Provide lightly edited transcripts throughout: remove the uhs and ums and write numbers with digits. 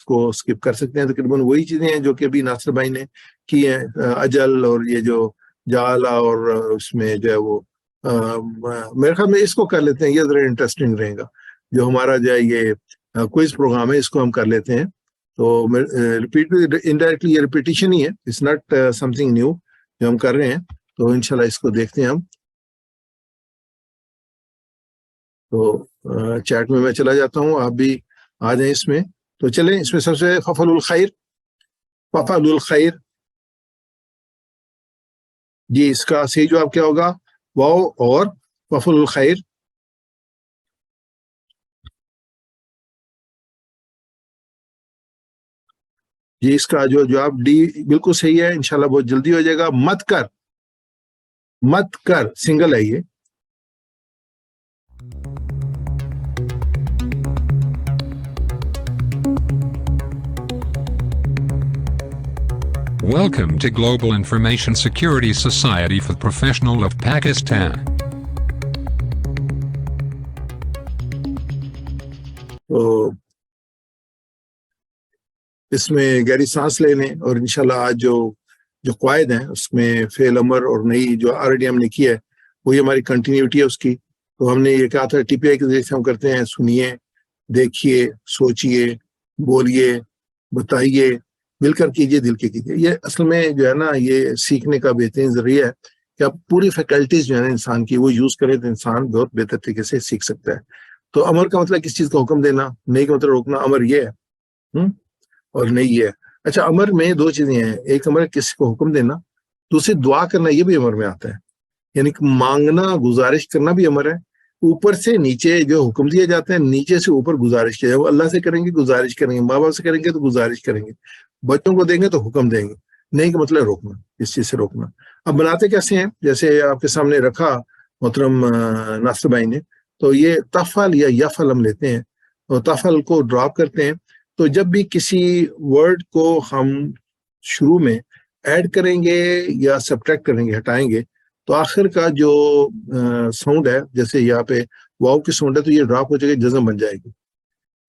کو اسکپ کر سکتے ہیں. تقریباً وہی چیزیں ہیں جو کہ ابھی ناصر بھائی نے کی ہیں. اجل اور یہ جو جالا اور اس میں جو ہے وہ میرے خیال میں اس کو کر لیتے ہیں. یہ ذرا انٹرسٹنگ رہے گا. جو ہمارا جو ہے یہ کوئز پروگرام ہے اس کو ہم کر لیتے ہیں. تو ریپیٹ انڈائریکٹلی یہ ریپیٹیشن ہی ہے. It's not something new جو ہم کر رہے ہیں. تو انشاءاللہ اس کو دیکھتے ہیں ہم. تو چیٹ میں چلا جاتا ہوں, آپ بھی آ جائیں اس میں. تو چلیں اس میں سب سے ففل الخیر, ففل الخیر. جی اس کا صحیح جواب کیا ہوگا؟ واو اور ففل الخیر. جی اس کا جو جواب ڈی بالکل صحیح ہے. انشاءاللہ بہت جلدی ہو جائے گا. مت کر, مت کر سنگل ہے یہ. Welcome to Global Information Security Society for Professionals of Pakistan. تو اس میں گہری سانس لے لیں اور انشاءاللہ آج جو قواعد ہیں اس میں فعل امر اور نئی جو آلریڈی ہم نے کی ہے وہی ہماری کنٹینیوٹی ہے اس کی. تو ہم نے یہ کہا تھا ٹی پی آئی کے ذریعے سے ہم کرتے ہیں. سنیے, دیکھیے, سوچئے, بولیے, بتائیے, مل کر کیجئے, دل کے کیجئے. یہ اصل میں جو ہے نا یہ سیکھنے کا بہترین ذریعہ ہے کہ آپ پوری فیکلٹیز جو ہے نا انسان کی وہ یوز کریں تو انسان بہت بہتر طریقے سے سیکھ سکتا ہے. تو امر کا مطلب کس چیز کا حکم دینا, نہیں کا مطلب روکنا. امر یہ ہے اور نہیں ہے. اچھا امر میں دو چیزیں ہیں. ایک امر ہے کسی کو حکم دینا, دوسری دعا کرنا. یہ بھی امر میں آتا ہے. یعنی کہ مانگنا, گزارش کرنا بھی امر ہے. اوپر سے نیچے جو حکم دیے جاتے ہیں, نیچے سے اوپر گزارش کیا جائے. وہ اللہ سے کریں گے گزارش کریں گے, ماں باپ سے کریں گے تو گزارش کریں گے, بچوں کو دیں گے تو حکم دیں گے. نہیں کا مطلب روکنا, اس چیز سے روکنا. اب بناتے کیسے ہیں؟ جیسے آپ کے سامنے رکھا محترم ناصر بھائی نے, تو یہ تفعل یا یفعل ہم لیتے ہیں اور تفعل کو ڈراپ کرتے ہیں. تو جب بھی کسی ورڈ کو ہم شروع میں ایڈ کریں گے یا سبٹریکٹ کریں گے, ہٹائیں گے, تو آخر کا جو ساؤنڈ ہے, جیسے یہاں پہ واو کی ساؤنڈ ہے تو یہ ڈراپ ہو جائے گا, جزم بن جائے گی.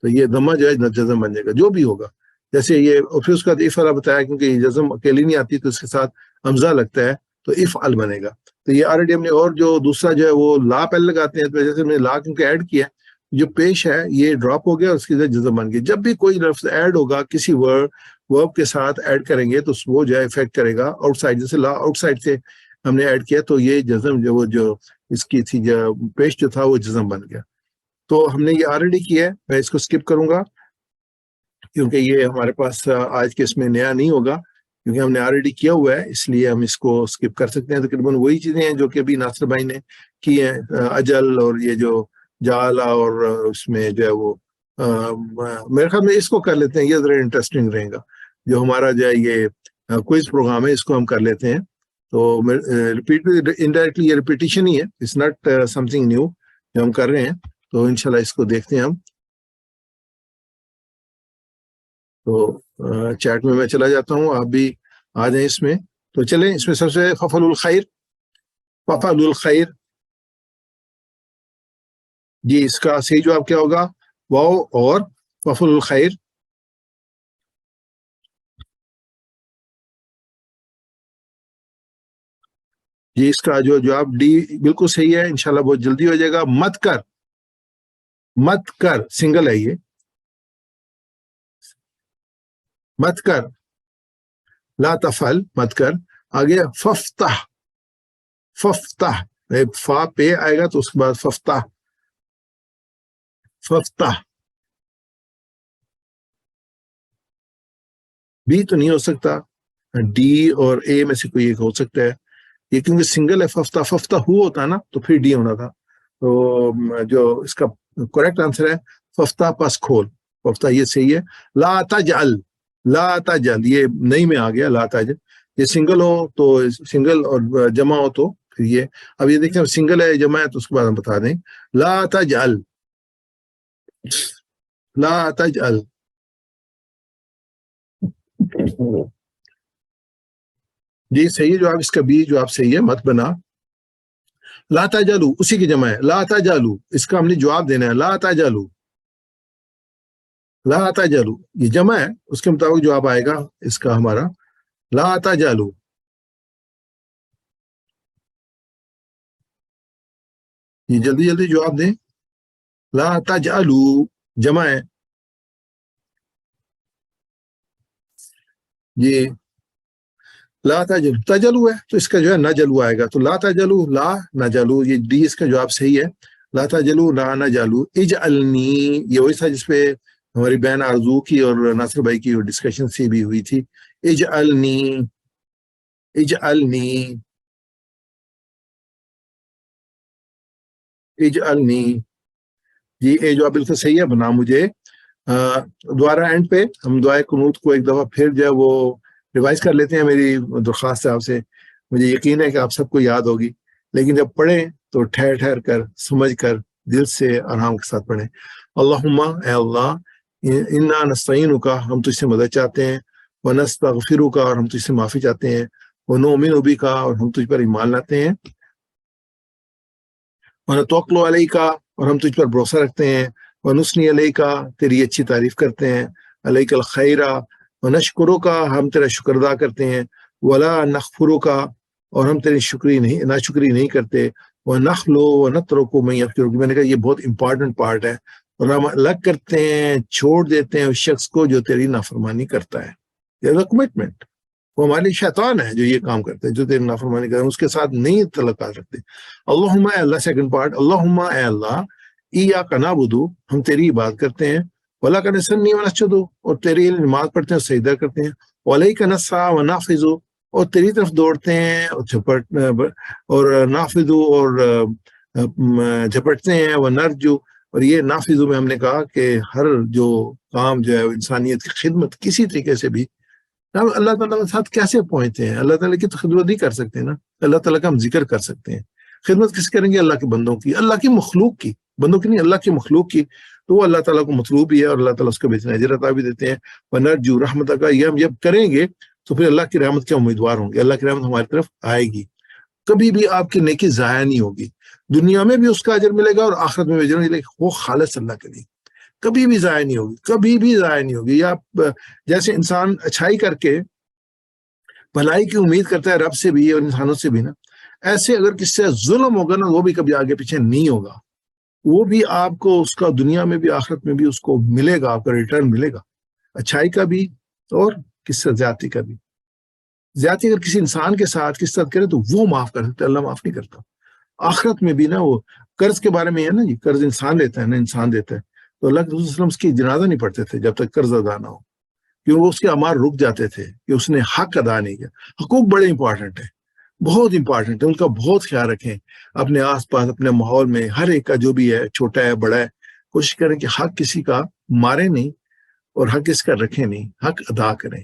تو یہ ضمہ جو ہے جزم بن جائے گا جو بھی ہوگا. جیسے یہ, اور پھر اس کا اف والا بتایا کیونکہ یہ جزم اکیلی نہیں آتی تو اس کے ساتھ حمزہ لگتا ہے تو افعل بنے گا. تو یہ آلریڈی ہم نے, اور جو دوسرا جو ہے وہ لا پہلے لگاتے ہیں, تو جیسے ہم نے لا کیونکہ ایڈ کیا جو پیش ہے یہ ڈراپ ہو گیا اور اس کی جزم بن گئی. جب بھی کوئی لفظ ایڈ ہوگا کسی ورب کے ساتھ ایڈ کریں گے تو وہ جو ہے افیکٹ کرے گا آؤٹ سائڈ. جیسے لا آؤٹ سائڈ سے ہم نے ایڈ کیا تو یہ جزم جو اس کی تھی پیش جو تھا وہ جزم بن گیا. تو ہم نے یہ آلریڈی کیا ہے, میں اس کو سکپ کروں گا کیونکہ یہ ہمارے پاس آج کے اس میں نیا نہیں ہوگا کیونکہ ہم نے آلریڈی کیا ہوا ہے, اس لیے ہم اس کو سکپ کر سکتے ہیں. تقریباً وہی چیزیں ہیں جو کہ ابھی ناصر بھائی نے کی ہیں. اجل اور یہ جو جالا اور اس میں جو ہے وہ میرے خیال میں اس کو کر لیتے ہیں. یہ ذرا انٹرسٹنگ رہے گا. جو ہمارا جو ہے یہ کوئز پروگرام ہے اس کو ہم کر لیتے ہیں. تو ریپیٹ انڈائریکٹلی یہ ریپیٹیشن ہی ہے. It's not something new جو ہم کر رہے ہیں. تو انشاءاللہ اس کو دیکھتے ہیں ہم. تو چیٹ میں چلا جاتا ہوں, آپ بھی آ جائیں اس میں. تو چلیں اس میں سب سے ففل الخیر, ففل الخیر. جی اس کا صحیح جواب کیا ہوگا؟ واو اور ففل الخیر. جی اس کا جو جواب ڈی بالکل صحیح ہے. انشاءاللہ بہت جلدی ہو جائے گا. مت کر, مت کر سنگل ہے یہ. مت کر, لا تفعل, مت کر. آگے ففتح, ففتح, فا پہ آئے گا تو اس کے بعد ففتح, ففتح. بی تو نہیں ہو سکتا, ڈی اور اے میں سے کوئی ایک ہو سکتا ہے. یہ کیونکہ سنگل ہے. ففتح, ففتح ہو ہوتا ہے نا تو پھر ڈی ہونا تھا. تو جو اس کا کریکٹ آنسر ہے ففتح پس کھول. ففتح یہ صحیح ہے. لا تجعل, لا تجعل یہ نہیں میں آ گیا. لا تجعل یہ سنگل ہو تو سنگل اور جمع ہو تو پھر یہ. اب یہ دیکھیں سنگل ہے جمع ہے تو اس کے بعد ہم بتا دیں. لا تجعل, لا تجعل. جی صحیح جواب اس کا بی جواب صحیح ہے. مت بنا. لا تجعلوا اسی کی جمع ہے. لا تجعلوا اس کا ہم نے جواب دینا ہے. لا تجعلوا. لا تجلو یہ جمع ہے، اس کے مطابق جواب آئے گا اس کا ہمارا لا تجلو. یہ جلدی جلدی جواب دیں. لا تجلو جمع ہے. یہ لا تجلو تجلو ہے تو اس کا جو ہے نجلو آئے گا. تو لا تجلو لا نجلو، یہ ڈی اس کا جواب صحیح ہے. لا تجلو لا نجلو. اجعلنی یہ وہی تھا جس پہ ہماری بہن آرزو کی اور ناصر بھائی کی ڈسکشن سی بھی ہوئی تھی. اجعلنی اجعلنی اجعلنی جی اے جواب بالکل صحیح ہے. بنا مجھے دوبارہ اینڈ پہ ہم دعائے قنوت کو ایک دفعہ پھر جو ہے وہ ریوائز کر لیتے ہیں. میری درخواست ہے آپ سے، مجھے یقین ہے کہ آپ سب کو یاد ہوگی، لیکن جب پڑھیں تو ٹھہر ٹھہر کر سمجھ کر دل سے آرام کے ساتھ پڑھیں. اللہم اے اللہ، انا نستعینک ہم تجھ سے مدد چاہتے ہیں، ونستغفرک اور ہم تجھ سے معافی چاہتے ہیں، ونؤمن بک اور ہم تجھ پر ایمان لاتے ہیں، ونتوکل علیک اور ہم تجھ پر بھروسہ رکھتے ہیں، ونثنی علیک تیری اچھی تعریف کرتے ہیں، علیک الخیر ونشکرک ہم تیرا شکر ادا کرتے ہیں، ولا نکفرک اور ہم تیری ناشکری نہیں کرتے، ونخلو ونترک من یکفرک. میں نے کہا یہ بہت امپورٹنٹ پارٹ ہے، اور ہم الگ کرتے ہیں، چھوڑ دیتے ہیں اس شخص کو جو تیری نافرمانی کرتا ہے. یہ کمٹمنٹ، وہ ہمارے شیطان ہے جو یہ کام کرتے ہیں، جو تیری نافرمانی کرتے ہیں اس کے ساتھ نہیں تعلقات رکھتے. اللہم اے اللہ، سیکنڈ پارٹ، اللہم اے اللہ، ایاک نعبد ہم تیری عبادت کرتے ہیں، ولک نصلی ونسجد اور تیری نماز پڑھتے ہیں اور سجدہ کرتے ہیں، وعلیک نسعی ونحفظ اور تیری طرف دوڑتے ہیں اور نافذ اور جھپٹتے ہیں، ونرجو اور یہ نافذ میں ہم نے کہا کہ ہر جو کام جو ہے انسانیت کی خدمت کسی طریقے سے بھی ہم اللہ تعالیٰ کے ساتھ کیسے پہنچتے ہیں. اللہ تعالیٰ کی تو خدمت نہیں کر سکتے نا، اللہ تعالیٰ کا ہم ذکر کر سکتے ہیں. خدمت کس کریں گے؟ اللہ کے بندوں کی، اللہ کی مخلوق کی، بندوں کی نہیں، اللہ کی مخلوق کی. تو وہ اللہ تعالیٰ کو مطلوب بھی ہے اور اللہ تعالیٰ اس کو بہترین اجر عطا بھی دیتے ہیں. ونرجو رحمت کا، یہ ہم جب کریں گے تو پھر اللہ کی رحمت کے امیدوار ہوں گے، اللہ کی رحمت ہماری طرف آئے گی. کبھی بھی آپ کی نیکی ضائع نہیں ہوگی، دنیا میں بھی اس کا اجر ملے گا اور آخرت میں بھی اجر ملے گا، وہ خالص اللہ کے لیے کبھی بھی ضائع نہیں ہوگی، کبھی بھی ضائع نہیں ہوگی. یا جیسے انسان اچھائی کر کے بھلائی کی امید کرتا ہے رب سے بھی اور انسانوں سے بھی نا، ایسے اگر کسی سے ظلم ہوگا نا وہ بھی کبھی آگے پیچھے نہیں ہوگا، وہ بھی آپ کو اس کا دنیا میں بھی آخرت میں بھی اس کو ملے گا، آپ کا ریٹرن ملے گا، اچھائی کا بھی اور کس سے زیادتی کا بھی. زیادتی اگر کسی انسان کے ساتھ کس طرح کرے تو وہ معاف کر سکتے، اللہ معاف نہیں کرتا. آخرت میں بھی نا وہ قرض کے بارے میں ہے نا جی، قرض انسان لیتا ہے نا، انسان دیتا ہے. تو اللہ کے رسول صلی اللہ علیہ وسلم اس کی جنازہ نہیں پڑھتے تھے جب تک قرض ادا نہ ہو، کیونکہ وہ اس کے اعمال رک جاتے تھے کہ اس نے حق ادا نہیں کیا. حقوق بڑے امپورٹنٹ ہیں، بہت امپورٹنٹ ہے، ان کا بہت خیال رکھیں. اپنے آس پاس اپنے ماحول میں ہر ایک کا جو بھی ہے، چھوٹا ہے بڑا ہے، کوشش کریں کہ حق کسی کا مارے نہیں اور حق اس کا رکھیں نہیں، حق ادا کریں،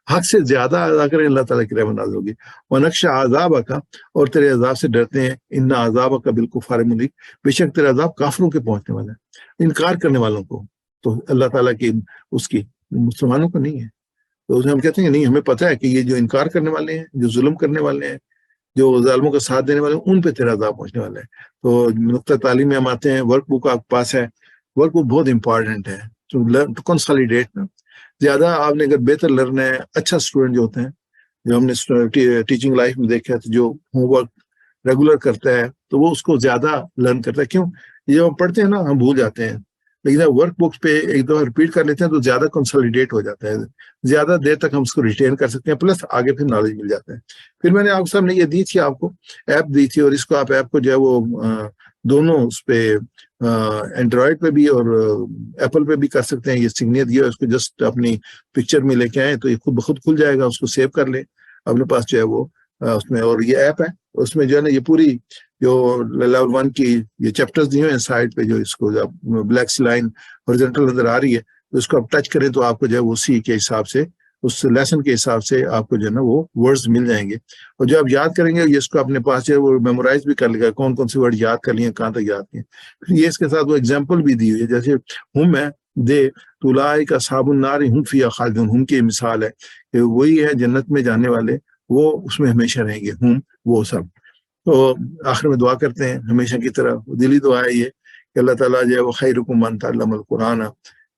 حق سے زیادہ ادا کریں، اللہ تعالیٰ کی رحمت نازل ہوگی. ونخشى عذابک اور تیرے عذاب سے ڈرتے ہیں، ان عذابک بالکفار ملیک بے شک تیرا عذاب کافروں کے پہنچنے والا ہے، انکار کرنے والوں کو. تو اللہ تعالیٰ کی اس کی مسلمانوں کو نہیں ہے. تو ہم کہتے ہیں نہیں، ہمیں پتہ ہے کہ یہ جو انکار کرنے والے ہیں، جو ظلم کرنے والے ہیں، جو ظالموں کا ساتھ دینے والے ہیں، ان پہ تیرا عذاب پہنچنے والا ہے. تو نقطہ تعلیم میں ہم آتے ہیں، ورک بک آپ کے پاس ہے، ورک بک بہت امپورٹنٹ ہے ٹو کنسالیڈیٹ نا. زیادہ آپ نے اگر بہتر لرنا ہے، اچھا اسٹوڈنٹ جو ہوتے ہیں، جو ہم نے ٹیچنگ لائف میں دیکھا ہے، تو جو ہوم ورک ریگولر کرتا ہے تو وہ اس کو زیادہ لرن کرتا ہے. کیوں؟ یہ ہم پڑھتے ہیں نا ہم بھول جاتے ہیں، لیکن جب ورک بکس پہ ایک دفعہ ریپیٹ کر لیتے ہیں تو زیادہ کنسالیڈیٹ ہو جاتا ہے، زیادہ دیر تک ہم اس کو ریٹین کر سکتے ہیں، پلس آگے پھر نالج مل جاتا ہے. پھر میں نے آپ سامنے یہ دی تھی، آپ کو ایپ دی تھی، اور اس کو آپ ایپ کو جو ہے وہ دونوں اس پہ اینڈرائڈ پہ بھی اور ایپل پہ بھی کر سکتے ہیں. یہ سگنیچر دیا، اس کو جسٹ اپنی پکچر میں لے کے آئیں تو یہ خود بخود کھل جائے گا، اس کو سیو کر لیں اپنے پاس جو ہے وہ اس میں. اور یہ ایپ ہے، اس میں جو ہے نا یہ پوری جو لیول 1 کی یہ چیپٹرز دیے ہوئے ہیں سائڈ پہ، جو اس کو بلیک لائن ہارزونٹل نظر آ رہی ہے، تو اس کو آپ ٹچ کریں تو آپ کو جو ہے وہ سی کے حساب سے، اس لیسن کے حساب سے آپ کو جو ہے نا وہ ورڈز مل جائیں گے. اور جو آپ یاد کریں گے اس کو اپنے پاس جو ہے وہ میمورائز بھی کر لے گا، کون کون سے ورڈ یاد کر لیے، کہاں تک یاد کیے. پھر یہ اس کے ساتھ وہ ایگزامپل بھی دی ہوئی ہے، جیسے ہم ہے دے تو اولئک اصحاب النار هم فیہا خالدون، ہم کی مثال ہے کہ وہی ہے جنت میں جانے والے، وہ اس میں ہمیشہ رہیں گے، ہم وہ سب. تو آخر میں دعا کرتے ہیں ہمیشہ کی طرح، دلی دعا ہے یہ کہ اللہ تعالیٰ جو ہے وہ خیرکم من تعلم القرآن،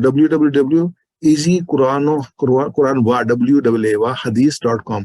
www.easyquran.com.